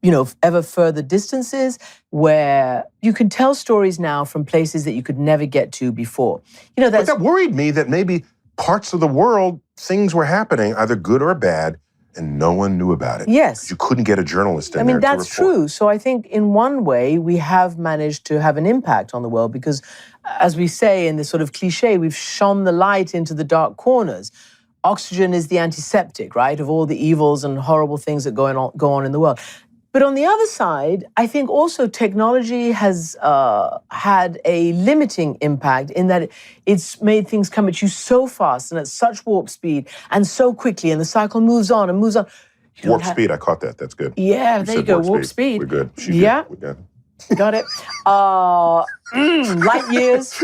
ever further distances, where you can tell stories now from places that you could never get to before. But that worried me that maybe parts of the world, things were happening, either good or bad, and no one knew about it. Yes. You couldn't get a journalist in there to report. That's true. So I think in one way, we have managed to have an impact on the world because, as we say in this sort of cliche, we've shone the light into the dark corners. Oxygen is the antiseptic, right, of all the evils and horrible things that go on in the world. But on the other side, I think also technology has had a limiting impact in that it's made things come at you so fast and at such warp speed and so quickly, and the cycle moves on and moves on. Warp speed, I caught that. That's good. Yeah, there you go, warp speed. We're good. Yeah. We're good. Got it. Light years.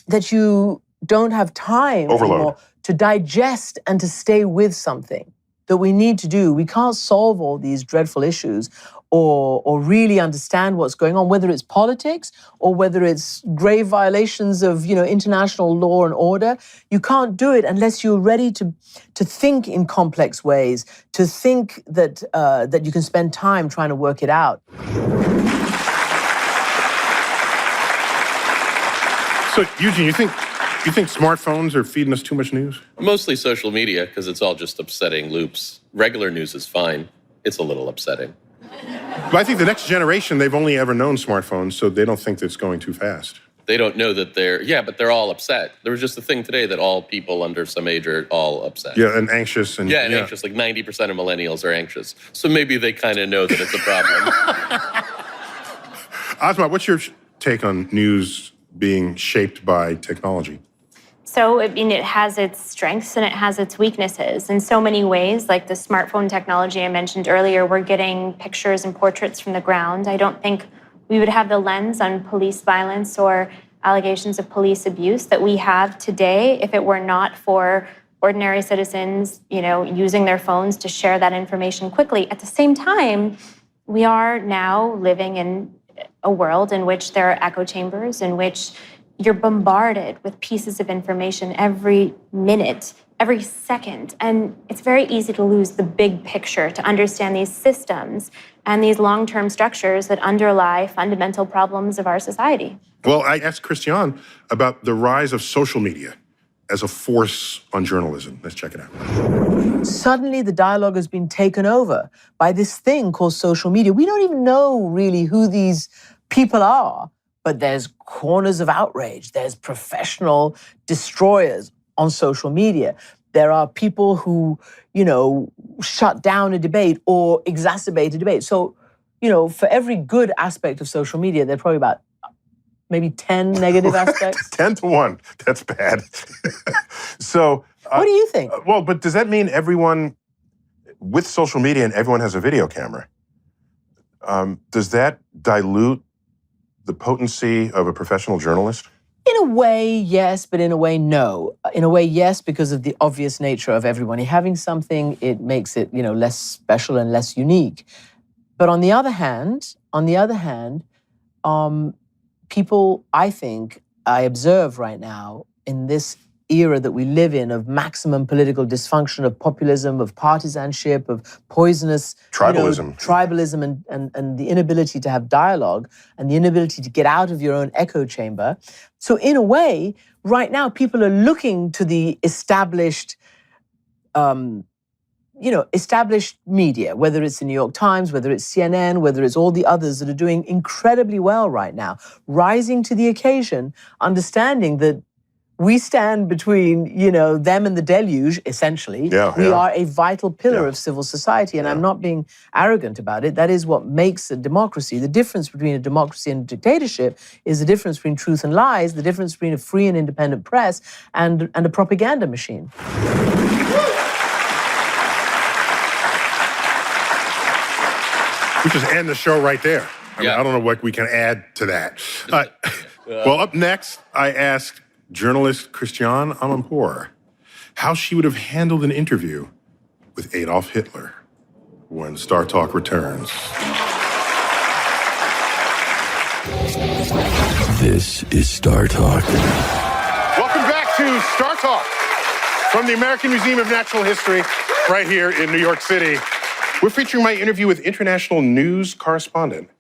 That you don't have time anymore to digest and to stay with something that we need to do. We can't solve all these dreadful issues or really understand what's going on, whether it's politics or whether it's grave violations of, international law and order. You can't do it unless you're ready to think in complex ways, to think that you can spend time trying to work it out. So, Eugene, you think smartphones are feeding us too much news? Mostly social media, because it's all just upsetting loops. Regular news is fine. It's a little upsetting. But I think the next generation, they've only ever known smartphones, so they don't think it's going too fast. They don't know that but they're all upset. There was just a thing today that all people under some age are all upset. Yeah, and anxious. Anxious. Like 90% of millennials are anxious. So maybe they kind of know that it's a problem. Azmat, what's your take on news being shaped by technology? So, it has its strengths and it has its weaknesses. In so many ways, like the smartphone technology I mentioned earlier, we're getting pictures and portraits from the ground. I don't think we would have the lens on police violence or allegations of police abuse that we have today if it were not for ordinary citizens, using their phones to share that information quickly. At the same time, we are now living in a world in which there are echo chambers, in which you're bombarded with pieces of information every minute, every second. And it's very easy to lose the big picture, to understand these systems and these long-term structures that underlie fundamental problems of our society. Well, I asked Christiane about the rise of social media as a force on journalism. Let's check it out. Suddenly, the dialogue has been taken over by this thing called social media. We don't even know really who these people are, but there's corners of outrage. There's professional destroyers on social media. There are people who, shut down a debate or exacerbate a debate. So, for every good aspect of social media, there are probably about maybe 10 negative aspects. 10 to 1. That's bad. So, what do you think? Well, but does that mean everyone with social media and everyone has a video camera? Does that dilute the potency of a professional journalist? In a way, yes, but in a way, no. In a way, yes, because of the obvious nature of everybody having something, it makes it, less special and less unique. But on the other hand, people, I think, I observe right now in this era that we live in of maximum political dysfunction, of populism, of partisanship, of poisonous tribalism and the inability to have dialogue and the inability to get out of your own echo chamber. So in a way, right now, people are looking to the established media, whether it's the New York Times, whether it's CNN, whether it's all the others that are doing incredibly well right now, rising to the occasion, understanding that we stand between, them and the deluge, essentially. We are a vital pillar of civil society, and I'm not being arrogant about it. That is what makes a democracy. The difference between a democracy and a dictatorship is the difference between truth and lies, the difference between a free and independent press and a propaganda machine. We just end the show right there. I mean, I don't know what we can add to that. Well, up next, I asked journalist Christiane Amanpour how she would have handled an interview with Adolf Hitler when Star Talk returns. This is Star Talk. Welcome back to Star Talk from the American Museum of Natural History right here in New York City. We're featuring my interview with international news correspondent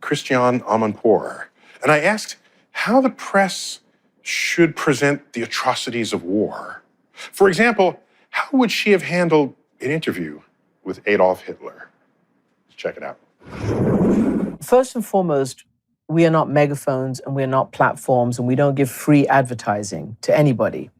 Christiane Amanpour. And I asked how the press should present the atrocities of war. For example, how would she have handled an interview with Adolf Hitler? Let's check it out. First and foremost, we are not megaphones and we're not platforms and we don't give free advertising to anybody.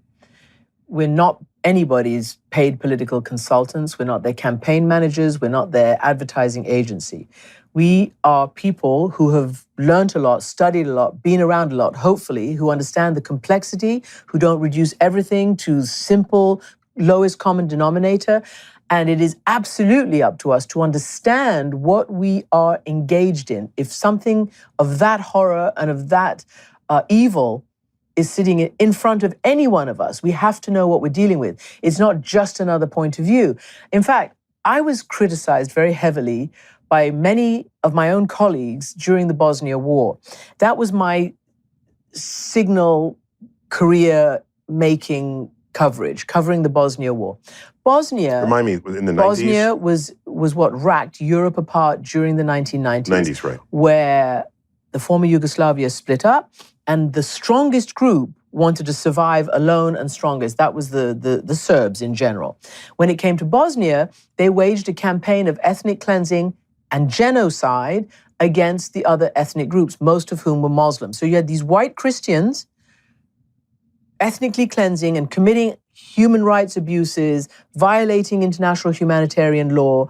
We're not anybody's paid political consultants. We're not their campaign managers. We're not their advertising agency. We are people who have learned a lot, studied a lot, been around a lot, hopefully, who understand the complexity, who don't reduce everything to simple, lowest common denominator. And it is absolutely up to us to understand what we are engaged in. If something of that horror and of that evil is sitting in front of any one of us, we have to know what we're dealing with. It's not just another point of view. In fact, I was criticized very heavily by many of my own colleagues during the Bosnia War. That was my signal career-making coverage, covering the Bosnia War. Bosnia, remind me, in the 90s? Bosnia was what racked Europe apart during the 1990s. 90s, right. Where the former Yugoslavia split up, and the strongest group wanted to survive alone and strongest. That was the Serbs in general. When it came to Bosnia, they waged a campaign of ethnic cleansing and genocide against the other ethnic groups, most of whom were Muslims. So you had these white Christians ethnically cleansing and committing human rights abuses, violating international humanitarian law,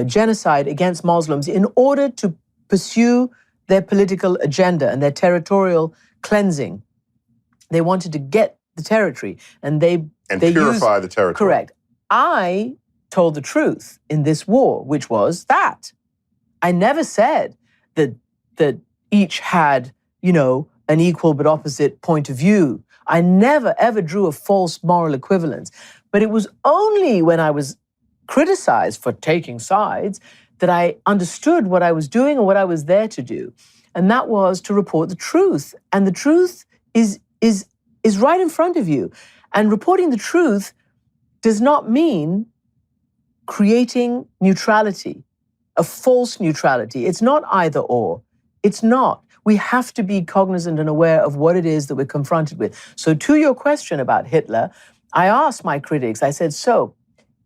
genocide against Muslims in order to pursue their political agenda and their territorial cleansing. They wanted to get the territory and they purify the territory. Correct. I told the truth in this war, which was that. I never said that each had, an equal but opposite point of view. I never, ever drew a false moral equivalence. But it was only when I was criticized for taking sides that I understood what I was doing and what I was there to do. And that was to report the truth. And the truth is right in front of you. And reporting the truth does not mean creating neutrality, a false neutrality. It's not either or. It's not. We have to be cognizant and aware of what it is that we're confronted with. So to your question about Hitler, I asked my critics, I said, so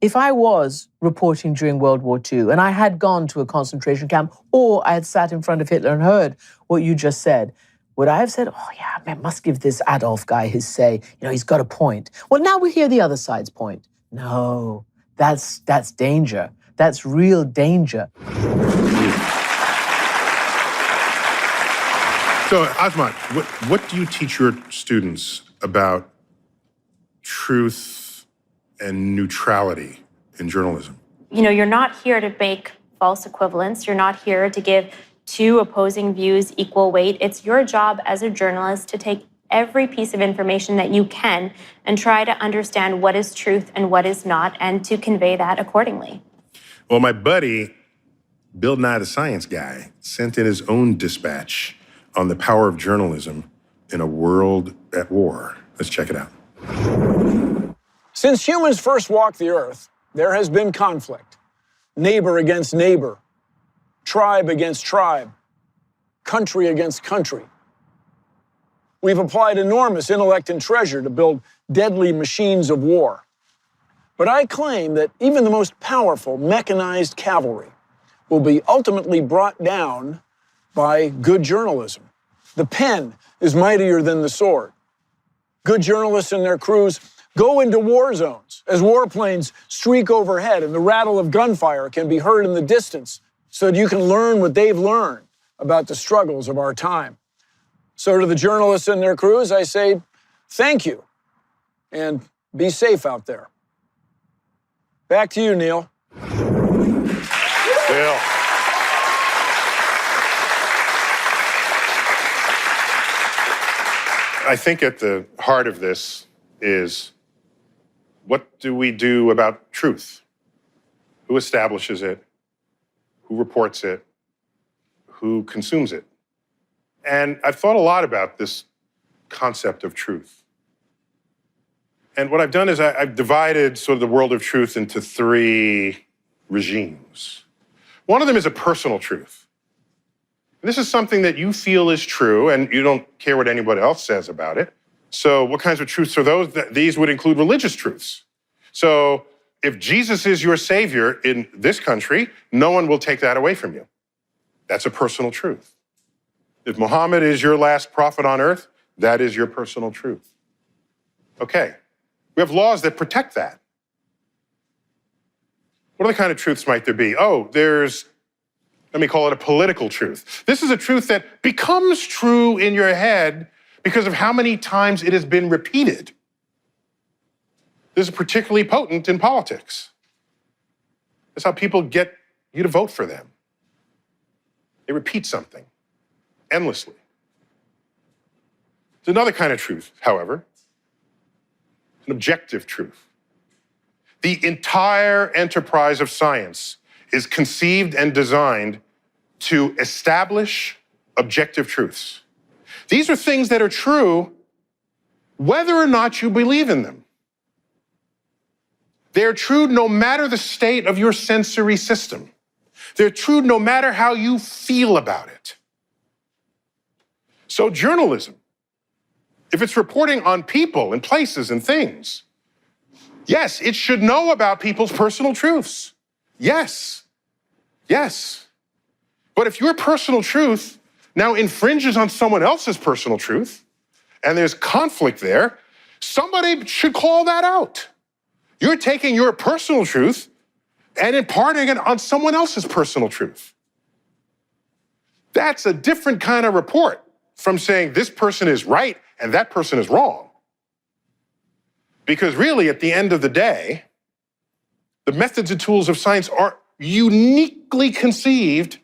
if I was reporting during World War II and I had gone to a concentration camp or I had sat in front of Hitler and heard what you just said, would I have said, oh yeah, I must give this Adolf guy his say, he's got a point. Well, now we hear the other side's point. No, that's danger. That's real danger. So, Azmat, what do you teach your students about truth and neutrality in journalism? You're not here to make false equivalents. You're not here to give two opposing views equal weight. It's your job as a journalist to take every piece of information that you can and try to understand what is truth and what is not, and to convey that accordingly. Well, my buddy, Bill Nye the Science Guy, sent in his own dispatch on the power of journalism in a world at war. Let's check it out. Since humans first walked the earth, there has been conflict. Neighbor against neighbor, tribe against tribe, country against country. We've applied enormous intellect and treasure to build deadly machines of war. But I claim that even the most powerful mechanized cavalry will be ultimately brought down by good journalism. The pen is mightier than the sword. Good journalists and their crews go into war zones as warplanes streak overhead and the rattle of gunfire can be heard in the distance so that you can learn what they've learned about the struggles of our time. So to the journalists and their crews, I say, thank you, and be safe out there. Back to you, Neil. Bill. I think at the heart of this is, what do we do about truth? Who establishes it? Who reports it? Who consumes it? And I've thought a lot about this concept of truth. And what I've done is I've divided sort of the world of truth into three regimes. One of them is a personal truth. This is something that you feel is true, and you don't care what anybody else says about it. So what kinds of truths are those? These would include religious truths. So if Jesus is your savior in this country, no one will take that away from you. That's a personal truth. If Muhammad is your last prophet on earth, that is your personal truth. Okay, we have laws that protect that. What other kind of truths might there be? Oh, there's, let me call it a political truth. This is a truth that becomes true in your head because of how many times it has been repeated. This is particularly potent in politics. That's how people get you to vote for them. They repeat something endlessly. There's another kind of truth, however, an objective truth. The entire enterprise of science is conceived and designed to establish objective truths. These are things that are true whether or not you believe in them. They're true no matter the state of your sensory system. They're true no matter how you feel about it. So journalism, if it's reporting on people and places and things, yes, it should know about people's personal truths. Yes, yes. But if your personal truth now infringes on someone else's personal truth, and there's conflict there, somebody should call that out. You're taking your personal truth and imparting it on someone else's personal truth. That's a different kind of report from saying this person is right and that person is wrong. Because really, at the end of the day, the methods and tools of science are uniquely conceived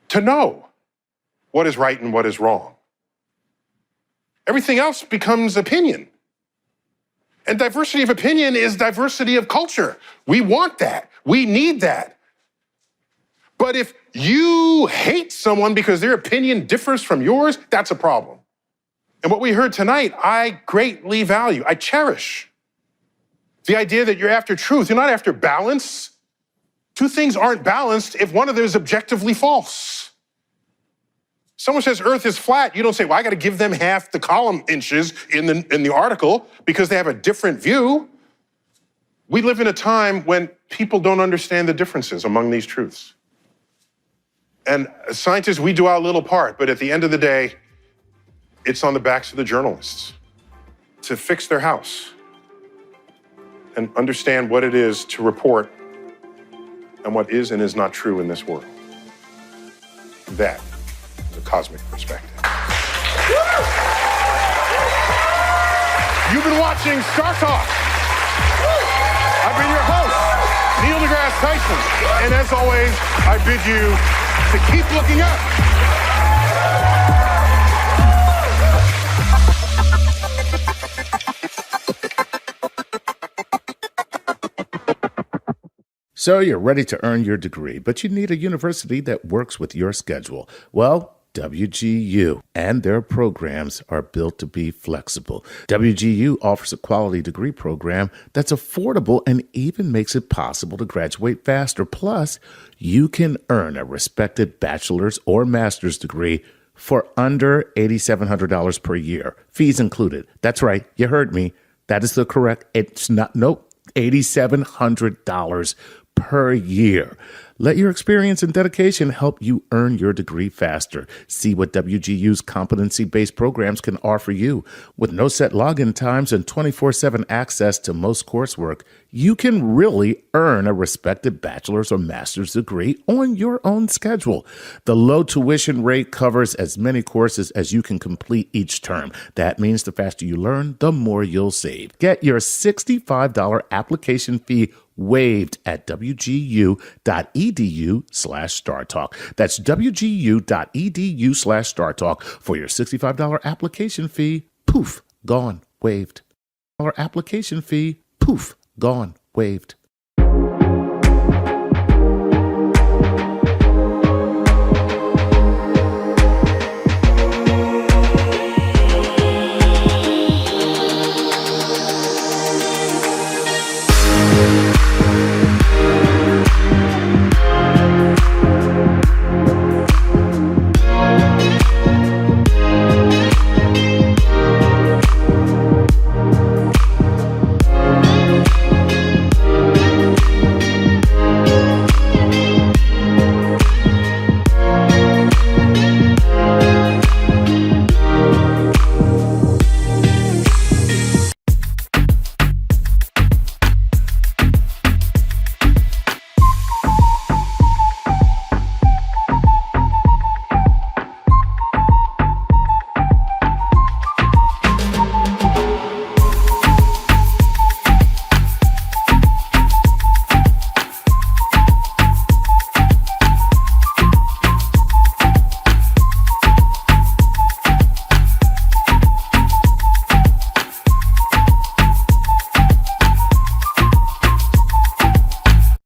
to know what is right and what is wrong. everything else becomes opinion. And diversity of opinion is diversity of culture. We want that. We need that. But if you hate someone because their opinion differs from yours, that's a problem. And what we heard tonight, I greatly value, I cherish. The idea that you're after truth, you're not after balance. Two things aren't balanced if one of them is objectively false. Someone says Earth is flat, you don't say, well, I got to give them half the column inches in the article because they have a different view. We live in a time when people don't understand the differences among these truths. And as scientists, we do our little part, but at the end of the day, it's on the backs of the journalists to fix their house and understand what it is to report and what is and is not true in this world. That is a cosmic perspective. You've been watching Star Talk. I've been your host, Neil Degrasse Tyson. And as always, I bid you to keep looking up. So you're ready to earn your degree, but you need a university that works with your schedule. Well, WGU and their programs are built to be flexible. WGU offers a quality degree program that's affordable and even makes it possible to graduate faster. Plus, you can earn a respected bachelor's or master's degree for under $8,700 per year, fees included. That's right, you heard me. That is the correct, $8,700 per year. Let your experience and dedication help you earn your degree faster. See what WGU's competency-based programs can offer you. With no set login times and 24/7 access to most coursework, you can really earn a respected bachelor's or master's degree on your own schedule. The low tuition rate covers as many courses as you can complete each term. That means the faster you learn, the more you'll save. Get your $65 application fee waived at wgu.edu/StarTalk. That's wgu.edu/StarTalk for your $65 application fee. Poof, gone, waived. Our application fee, poof, gone, waived.